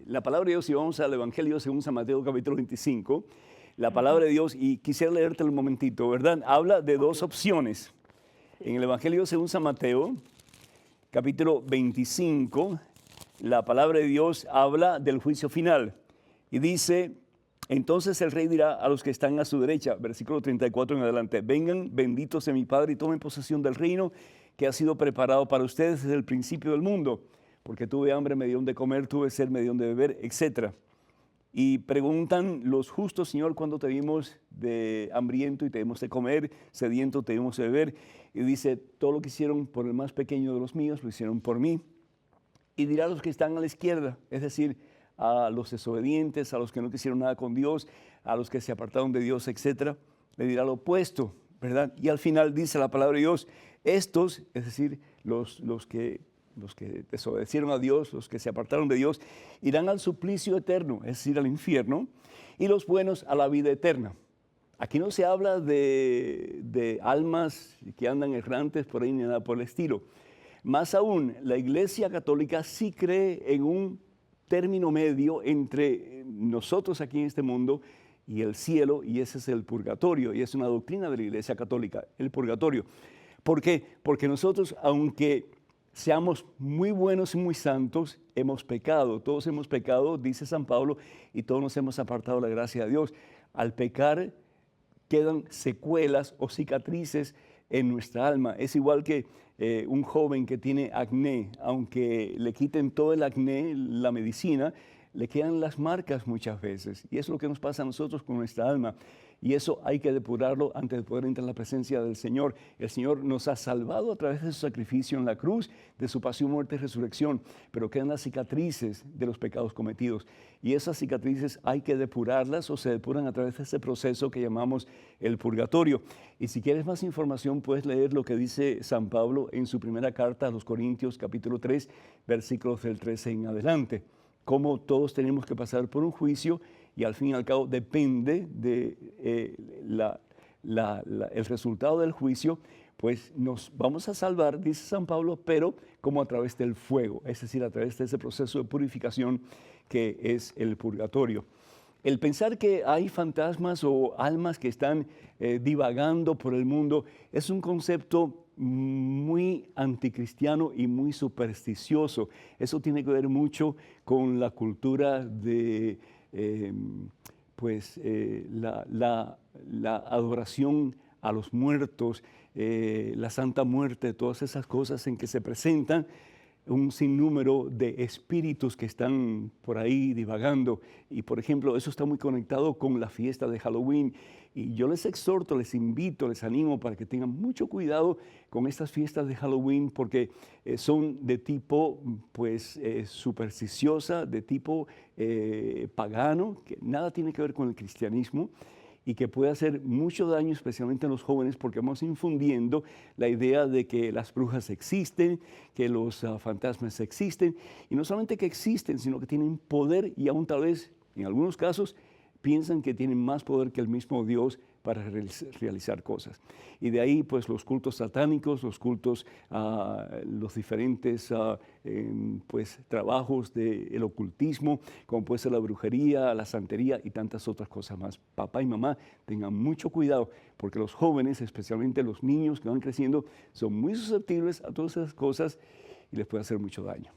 la palabra de Dios, si vamos al Evangelio según San Mateo capítulo 25, la palabra de Dios, y quisiera leértelo un momentito, ¿verdad? Habla de dos opciones. En el Evangelio según San Mateo capítulo 25, la palabra de Dios habla del juicio final y dice: entonces el rey dirá a los que están a su derecha, versículo 34 en adelante: vengan benditos de mi Padre y tomen posesión del reino que ha sido preparado para ustedes desde el principio del mundo, porque tuve hambre, me dieron de comer, tuve sed, me dieron de beber, etc. Y preguntan los justos, Señor, ¿cuándo te vimos de hambriento y te dimos de comer, sediento te dimos de beber? Y dice, todo lo que hicieron por el más pequeño de los míos, lo hicieron por mí. Y dirá a los que están a la izquierda, es decir, a los desobedientes, a los que no quisieron nada con Dios, a los que se apartaron de Dios, etcétera, le dirá lo opuesto, ¿verdad? Y al final dice la palabra de Dios, estos, es decir, los que desobedecieron a Dios, los que se apartaron de Dios, irán al suplicio eterno, es decir, al infierno, y los buenos a la vida eterna. Aquí no se habla de almas que andan errantes por ahí ni nada por el estilo. Más aún, la Iglesia Católica sí cree en un término medio entre nosotros aquí en este mundo y el cielo, y ese es el purgatorio, y es una doctrina de la Iglesia Católica, el purgatorio. ¿Por qué? Porque nosotros, aunque seamos muy buenos y muy santos, hemos pecado. Todos hemos pecado, dice San Pablo, y todos nos hemos apartado de la gracia de Dios. Al pecar quedan secuelas o cicatrices en nuestra alma. Es igual que un joven que tiene acné, aunque le quiten todo el acné, la medicina, le quedan las marcas muchas veces. Y eso es lo que nos pasa a nosotros con nuestra alma. Y eso hay que depurarlo antes de poder entrar en la presencia del Señor. El Señor nos ha salvado a través de su sacrificio en la cruz, de su pasión, muerte y resurrección, pero quedan las cicatrices de los pecados cometidos. Y esas cicatrices hay que depurarlas o se depuran a través de ese proceso que llamamos el purgatorio. Y si quieres más información, puedes leer lo que dice San Pablo en su primera carta a los Corintios, capítulo 3, versículos del 13 en adelante. Cómo todos tenemos que pasar por un juicio y al fin y al cabo depende de el resultado del juicio, pues nos vamos a salvar, dice San Pablo, pero como a través del fuego, es decir, a través de ese proceso de purificación que es el purgatorio. El pensar que hay fantasmas o almas que están divagando por el mundo es un concepto muy anticristiano y muy supersticioso. Eso tiene que ver mucho con la cultura de la adoración a los muertos, la Santa Muerte, todas esas cosas en que se presentan un sinnúmero de espíritus que están por ahí divagando. Y, por ejemplo, eso está muy conectado con la fiesta de Halloween. Y yo les exhorto, les invito, les animo para que tengan mucho cuidado con estas fiestas de Halloween porque son de tipo, supersticiosa, de tipo pagano, que nada tiene que ver con el cristianismo y que puede hacer mucho daño, especialmente en los jóvenes, porque vamos infundiendo la idea de que las brujas existen, que los fantasmas existen, y no solamente que existen, sino que tienen poder y aún tal vez, en algunos casos, piensan que tienen más poder que el mismo Dios para realizar cosas. Y de ahí, pues, los cultos satánicos, los cultos, los diferentes trabajos del ocultismo, como puede ser la brujería, la santería y tantas otras cosas más. Papá y mamá, tengan mucho cuidado, porque los jóvenes, especialmente los niños que van creciendo, son muy susceptibles a todas esas cosas y les puede hacer mucho daño.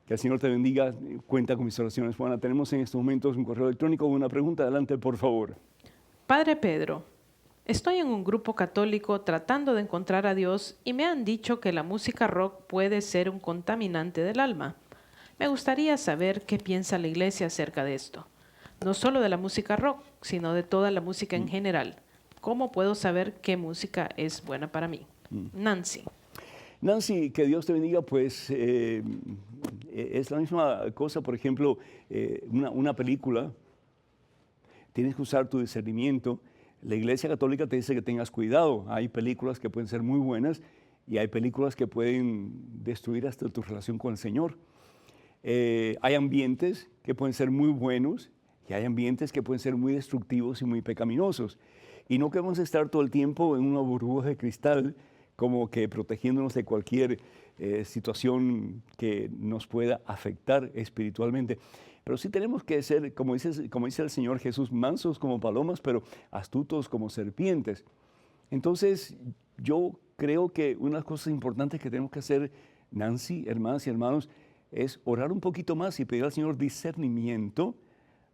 Que el Señor te bendiga, cuenta con mis oraciones. Bueno, tenemos en estos momentos un correo electrónico, una pregunta, adelante por favor. Padre Pedro, estoy en un grupo católico tratando de encontrar a Dios y me han dicho que la música rock puede ser un contaminante del alma. Me gustaría saber qué piensa la Iglesia acerca de esto. No solo de la música rock, sino de toda la música en general. ¿Cómo puedo saber qué música es buena para mí? Nancy. Nancy, que Dios te bendiga, pues es la misma cosa, por ejemplo, una película, tienes que usar tu discernimiento. La Iglesia Católica te dice que tengas cuidado, hay películas que pueden ser muy buenas y hay películas que pueden destruir hasta tu relación con el Señor. Hay ambientes que pueden ser muy buenos y hay ambientes que pueden ser muy destructivos y muy pecaminosos. Y no queremos estar todo el tiempo en una burbuja de cristal, como que protegiéndonos de cualquier situación que nos pueda afectar espiritualmente. Pero sí tenemos que ser, como dice el Señor Jesús, mansos como palomas, pero astutos como serpientes. Entonces, yo creo que una de las cosas importantes que tenemos que hacer, Nancy, hermanas y hermanos, es orar un poquito más y pedir al Señor discernimiento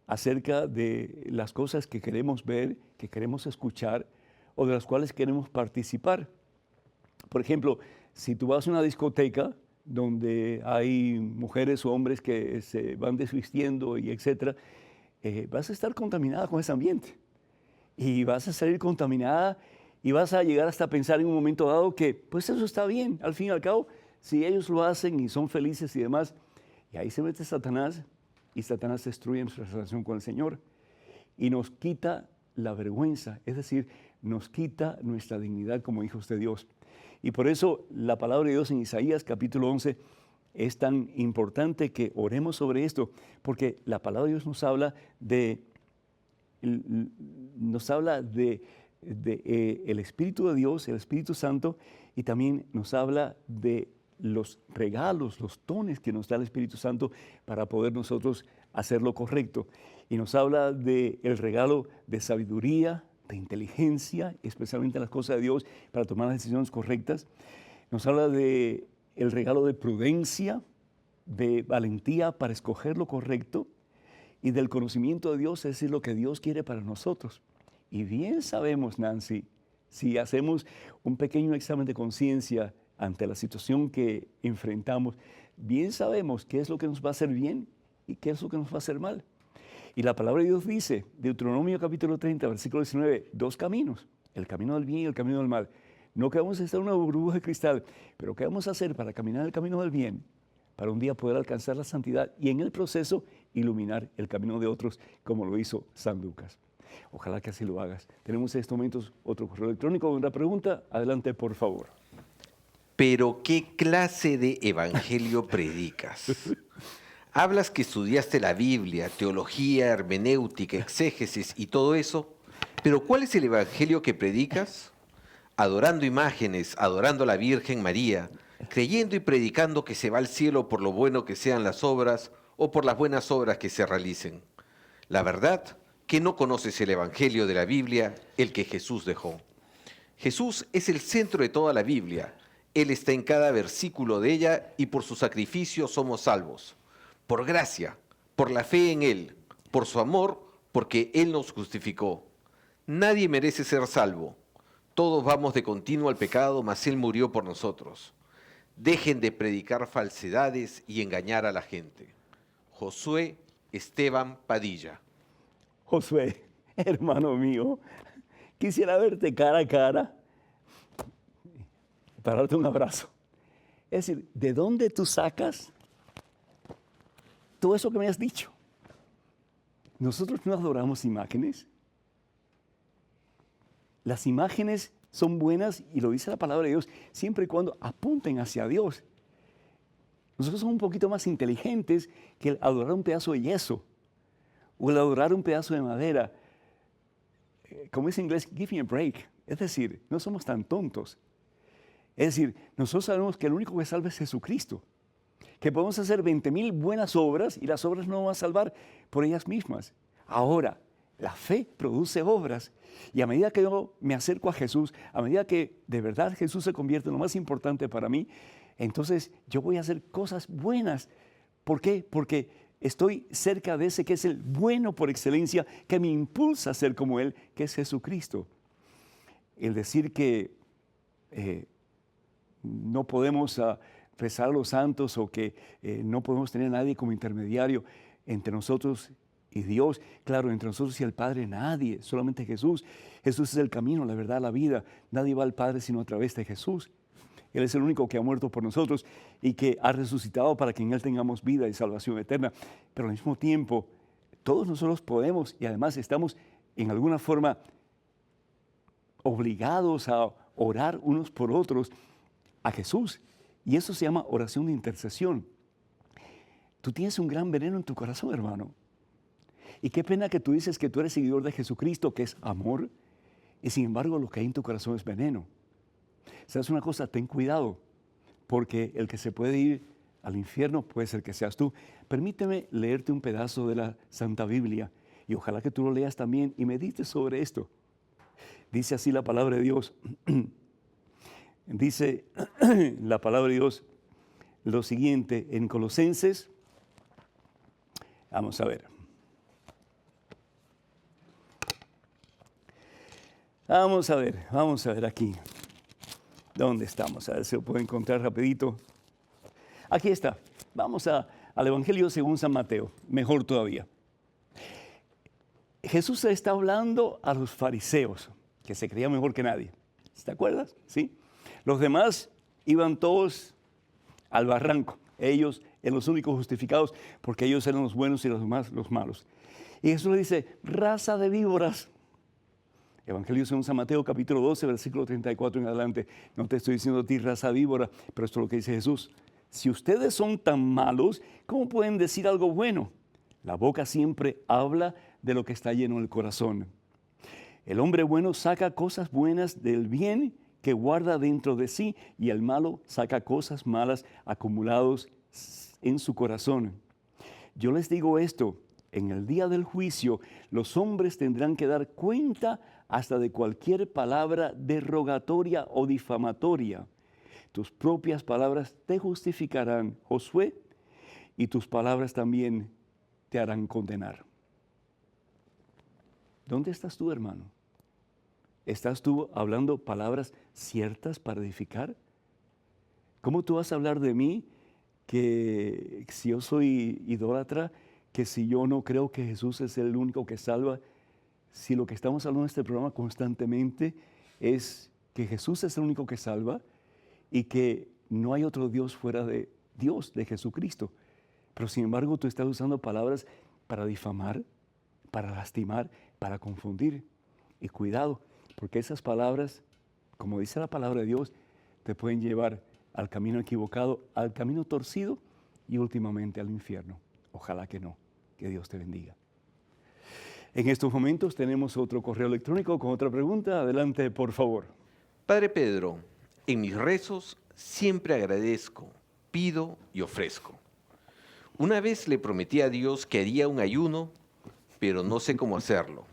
acerca de las cosas que queremos ver, que queremos escuchar o de las cuales queremos participar. Por ejemplo, si tú vas a una discoteca donde hay mujeres o hombres que se van desvistiendo y etcétera, vas a estar contaminada con ese ambiente. Y vas a salir contaminada y vas a llegar hasta pensar en un momento dado que, pues eso está bien, al fin y al cabo, si ellos lo hacen y son felices y demás. Y ahí se mete Satanás y Satanás destruye nuestra relación con el Señor y nos quita la vergüenza, es decir, nos quita nuestra dignidad como hijos de Dios. Y por eso la palabra de Dios en Isaías capítulo 11 es tan importante que oremos sobre esto, porque la palabra de Dios nos habla de el Espíritu de Dios, el Espíritu Santo, y también nos habla de los regalos, los dones que nos da el Espíritu Santo para poder nosotros hacer lo correcto. Y nos habla del regalo de sabiduría, de inteligencia, especialmente en las cosas de Dios, para tomar las decisiones correctas. Nos habla de el regalo de prudencia, de valentía para escoger lo correcto y del conocimiento de Dios, es decir, lo que Dios quiere para nosotros. Y bien sabemos, Nancy, si hacemos un pequeño examen de conciencia ante la situación que enfrentamos, bien sabemos qué es lo que nos va a hacer bien y qué es lo que nos va a hacer mal. Y la palabra de Dios dice, Deuteronomio capítulo 30, versículo 19, 2 caminos, el camino del bien y el camino del mal. No que vamos a estar en una burbuja de cristal, pero ¿qué vamos a hacer para caminar el camino del bien? Para un día poder alcanzar la santidad y en el proceso iluminar el camino de otros, como lo hizo San Lucas. Ojalá que así lo hagas. Tenemos en estos momentos otro correo electrónico con una pregunta. Adelante, por favor. Pero, ¿qué clase de evangelio predicas? Hablas que estudiaste la Biblia, teología, hermenéutica, exégesis y todo eso, pero ¿cuál es el evangelio que predicas? Adorando imágenes, adorando a la Virgen María, creyendo y predicando que se va al cielo por lo bueno que sean las obras o por las buenas obras que se realicen. La verdad, que no conoces el evangelio de la Biblia, el que Jesús dejó. Jesús es el centro de toda la Biblia. Él está en cada versículo de ella y por su sacrificio somos salvos. Por gracia, por la fe en Él, por su amor, porque Él nos justificó. Nadie merece ser salvo. Todos vamos de continuo al pecado, mas Él murió por nosotros. Dejen de predicar falsedades y engañar a la gente. Josué Esteban Padilla. Josué, hermano mío, quisiera verte cara a cara para darte un abrazo. Es decir, ¿de dónde tú sacas todo eso que me has dicho? Nosotros no adoramos imágenes. Las imágenes son buenas, y lo dice la palabra de Dios, siempre y cuando apunten hacia Dios. Nosotros somos un poquito más inteligentes que el adorar un pedazo de yeso o el adorar un pedazo de madera. Como dice en inglés, give me a break. Es decir, no somos tan tontos. Es decir, nosotros sabemos que el único que salva es Jesucristo. Que podemos hacer 20,000 buenas obras y las obras no van a salvar por ellas mismas. Ahora, la fe produce obras. Y a medida que yo me acerco a Jesús, a medida que de verdad Jesús se convierte en lo más importante para mí, entonces yo voy a hacer cosas buenas. ¿Por qué? Porque estoy cerca de ese que es el bueno por excelencia, que me impulsa a ser como Él, que es Jesucristo. El decir que no podemos rezar a los santos o que no podemos tener a nadie como intermediario entre nosotros y Dios, claro, entre nosotros y el Padre nadie, solamente Jesús. Jesús es el camino, la verdad, la vida. Nadie va al Padre sino a través de Jesús. Él es el único que ha muerto por nosotros y que ha resucitado para que en Él tengamos vida y salvación eterna. Pero al mismo tiempo, todos nosotros podemos y además estamos en alguna forma obligados a orar unos por otros a Jesús. Y eso se llama oración de intercesión. Tú tienes un gran veneno en tu corazón, hermano. Y qué pena que tú dices que tú eres seguidor de Jesucristo, que es amor, y sin embargo lo que hay en tu corazón es veneno. ¿Sabes una cosa? Ten cuidado, porque el que se puede ir al infierno puede ser que seas tú. Permíteme leerte un pedazo de la Santa Biblia, y ojalá que tú lo leas también y medites sobre esto. Dice así la palabra de Dios. Dice la palabra de Dios lo siguiente en Colosenses. Vamos a ver. Vamos a ver aquí. ¿Dónde estamos? A ver si lo puedo encontrar rapidito. Aquí está. Vamos al Evangelio según San Mateo. Mejor todavía. Jesús está hablando a los fariseos, que se creían mejor que nadie. ¿Te acuerdas? ¿Sí? Los demás iban todos al barranco. Ellos eran los únicos justificados porque ellos eran los buenos y los demás los malos. Y Jesús le dice, raza de víboras. Evangelio según San Mateo, capítulo 12, versículo 34 en adelante. No te estoy diciendo a ti raza víbora, pero esto es lo que dice Jesús. Si ustedes son tan malos, ¿cómo pueden decir algo bueno? La boca siempre habla de lo que está lleno el corazón. El hombre bueno saca cosas buenas del bien que guarda dentro de sí, y el malo saca cosas malas acumuladas en su corazón. Yo les digo esto, en el día del juicio, los hombres tendrán que dar cuenta hasta de cualquier palabra derogatoria o difamatoria. Tus propias palabras te justificarán, Josué, y tus palabras también te harán condenar. ¿Dónde estás tú, hermano? ¿Estás tú hablando palabras ciertas para edificar? ¿Cómo tú vas a hablar de mí que si yo soy idólatra, que si yo no creo que Jesús es el único que salva, si lo que estamos hablando en este programa constantemente es que Jesús es el único que salva y que no hay otro Dios fuera de Dios, de Jesucristo? Pero sin embargo tú estás usando palabras para difamar, para lastimar, para confundir. Y cuidado, porque esas palabras, como dice la palabra de Dios, te pueden llevar al camino equivocado, al camino torcido y últimamente al infierno. Ojalá que no. Que Dios te bendiga. En estos momentos tenemos otro correo electrónico con otra pregunta. Adelante, por favor. Padre Pedro, en mis rezos siempre agradezco, pido y ofrezco. Una vez le prometí a Dios que haría un ayuno, pero no sé cómo hacerlo.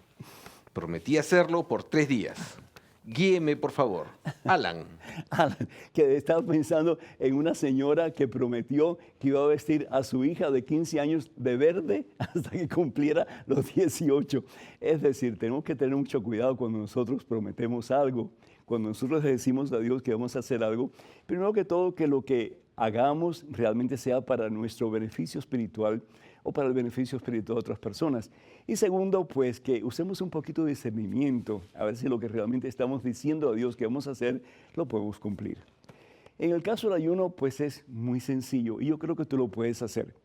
Prometí hacerlo por 3 días. Guíeme, por favor. Alan. Alan, que estaba pensando en una señora que prometió que iba a vestir a su hija de 15 años de verde hasta que cumpliera los 18. Es decir, tenemos que tener mucho cuidado cuando nosotros prometemos algo. Cuando nosotros le decimos a Dios que vamos a hacer algo, primero que todo que lo que hagamos realmente sea para nuestro beneficio espiritual o para el beneficio espiritual de otras personas. Y segundo, pues que usemos un poquito de discernimiento, a ver si lo que realmente estamos diciendo a Dios que vamos a hacer, lo podemos cumplir. En el caso del ayuno, pues es muy sencillo y yo creo que tú lo puedes hacer.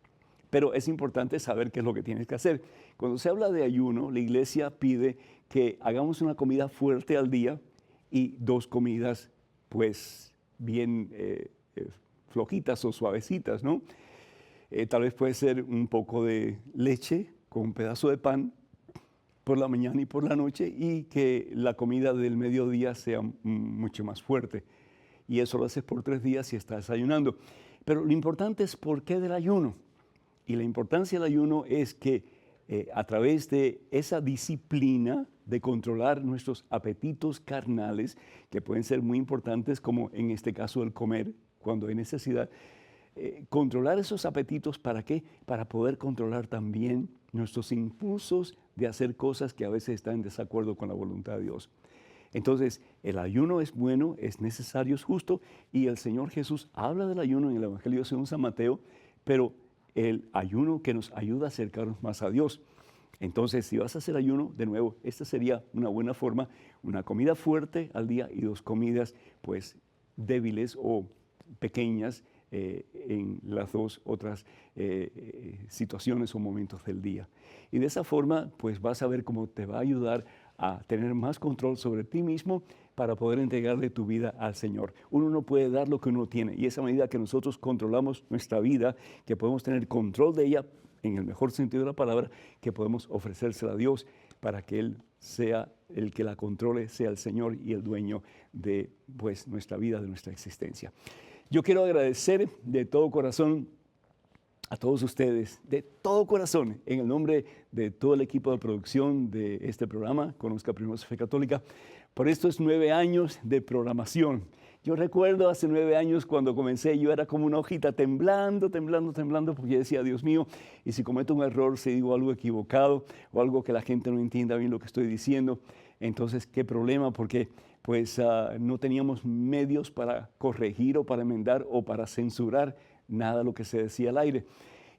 Pero es importante saber qué es lo que tienes que hacer. Cuando se habla de ayuno, la iglesia pide que hagamos una comida fuerte al día y 2 comidas, pues, bien flojitas o suavecitas, ¿no? Tal vez puede ser un poco de leche con un pedazo de pan por la mañana y por la noche, y que la comida del mediodía sea mucho más fuerte. Y eso lo haces por 3 días si estás ayunando. Pero lo importante es por qué del ayuno. Y la importancia del ayuno es que a través de esa disciplina de controlar nuestros apetitos carnales, que pueden ser muy importantes, como en este caso el comer cuando hay necesidad, controlar esos apetitos, ¿para qué? Para poder controlar también nuestros impulsos de hacer cosas que a veces están en desacuerdo con la voluntad de Dios. Entonces, el ayuno es bueno, es necesario, es justo, y el Señor Jesús habla del ayuno en el Evangelio según San Mateo, pero el ayuno que nos ayuda a acercarnos más a Dios. Entonces, si vas a hacer ayuno, de nuevo, esta sería una buena forma, una comida fuerte al día y 2 comidas, pues, débiles o pequeñas en las 2 otras situaciones o momentos del día. Y de esa forma, pues, vas a ver cómo te va a ayudar a tener más control sobre ti mismo para poder entregarle tu vida al Señor. Uno no puede dar lo que uno tiene, y esa medida que nosotros controlamos nuestra vida, que podemos tener control de ella, en el mejor sentido de la palabra, que podemos ofrecérsela a Dios para que Él sea el que la controle, sea el Señor y el dueño de, pues, nuestra vida, de nuestra existencia. Yo quiero agradecer de todo corazón a todos ustedes, de todo corazón, en el nombre de todo el equipo de producción de este programa, Conozca Primero su Fe Católica, por estos 9 años de programación. Yo recuerdo hace 9 años cuando comencé, yo era como una hojita temblando, porque yo decía, Dios mío, y si cometo un error, si digo algo equivocado o algo que la gente no entienda bien lo que estoy diciendo, entonces qué problema, porque pues no teníamos medios para corregir o para enmendar o para censurar nada de lo que se decía al aire.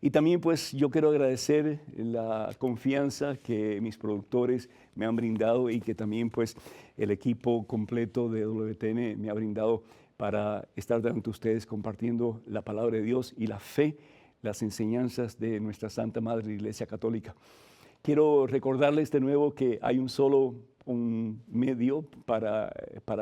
Y también pues yo quiero agradecer la confianza que mis productores me han brindado y que también pues el equipo completo de WTN me ha brindado para estar delante de ustedes compartiendo la palabra de Dios y la fe, las enseñanzas de nuestra Santa Madre Iglesia Católica. Quiero recordarles de nuevo que hay un medio para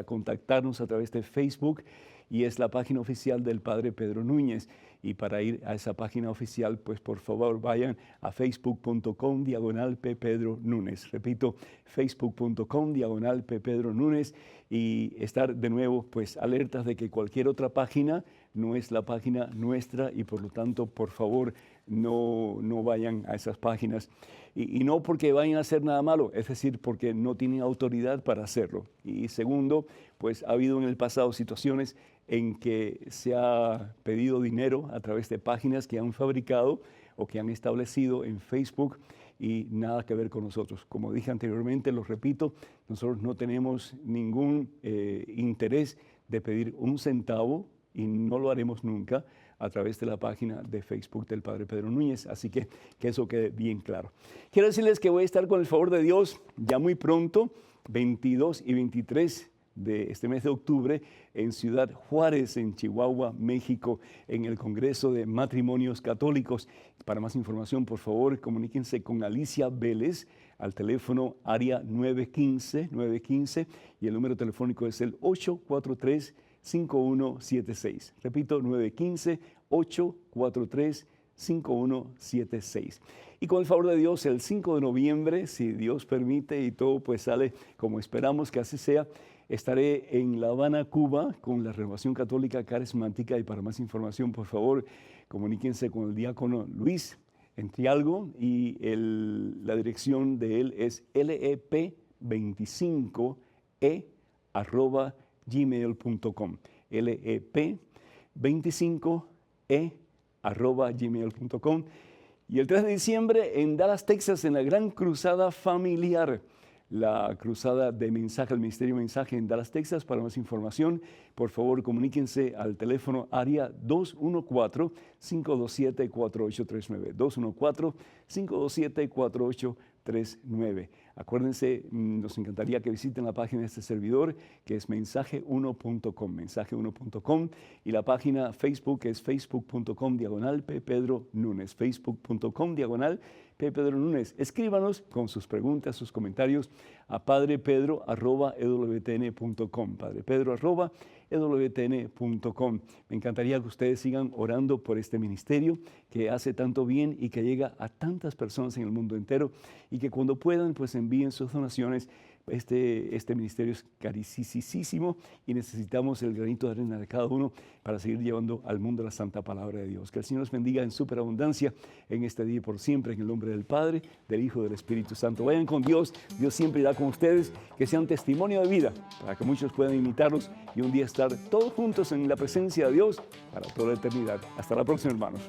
contactarnos a través de Facebook y es la página oficial del Padre Pedro Núñez. Y para ir a esa página oficial, pues por favor vayan a facebook.com/Pedro Núñez. Repito, facebook.com/Pedro Núñez y estar de nuevo pues alertas de que cualquier otra página no es la página nuestra y por lo tanto, por favor, no vayan a esas páginas. Y no porque vayan a hacer nada malo, es decir, porque no tienen autoridad para hacerlo. Y segundo, pues ha habido en el pasado situaciones en que se ha pedido dinero a través de páginas que han fabricado o que han establecido en Facebook y nada que ver con nosotros. Como dije anteriormente, lo repito, nosotros no tenemos ningún interés de pedir un centavo y no lo haremos nunca a través de la página de Facebook del Padre Pedro Núñez, así que eso quede bien claro. Quiero decirles que voy a estar con el favor de Dios ya muy pronto, 22 y 23 de este mes de octubre, en Ciudad Juárez, en Chihuahua, México, en el Congreso de Matrimonios Católicos. Para más información, por favor, comuníquense con Alicia Vélez al teléfono área 915 y el número telefónico es el 843-5176. Repito, 915-843-5176. Y con el favor de Dios, el 5 de noviembre, si Dios permite y todo pues sale como esperamos que así sea, estaré en La Habana, Cuba, con la Renovación Católica Carismática. Y para más información, por favor, comuníquense con el diácono Luis Entrialgo y la dirección de él es lep25e@gmail.com. lep25e@gmail.com. Y el 3 de diciembre en Dallas, Texas, en la Gran Cruzada Familiar, la cruzada de mensaje, el Ministerio de Mensaje en Dallas, Texas. Para más información, por favor, comuníquense al teléfono área 214-527-4839. 214-527-4839. Acuérdense, nos encantaría que visiten la página de este servidor, que es mensaje1.com, mensaje1.com, y la página Facebook es facebook.com/P. Pedro Núñez, facebook.com/P. Pedro Núñez. Escríbanos con sus preguntas, sus comentarios a padrepedro@ewtn.com, padrepedro@ewtn.com. Me encantaría que ustedes sigan orando por este ministerio que hace tanto bien y que llega a tantas personas en el mundo entero, y que cuando puedan pues envíen sus donaciones. Este ministerio es carísimo y necesitamos el granito de arena de cada uno para seguir llevando al mundo la santa palabra de Dios. Que el Señor los bendiga en superabundancia en este día y por siempre, en el nombre del Padre, del Hijo y del Espíritu Santo. Vayan con Dios, Dios siempre irá con ustedes, que sean testimonio de vida para que muchos puedan imitarlos y un día estar todos juntos en la presencia de Dios para toda la eternidad. Hasta la próxima, hermanos.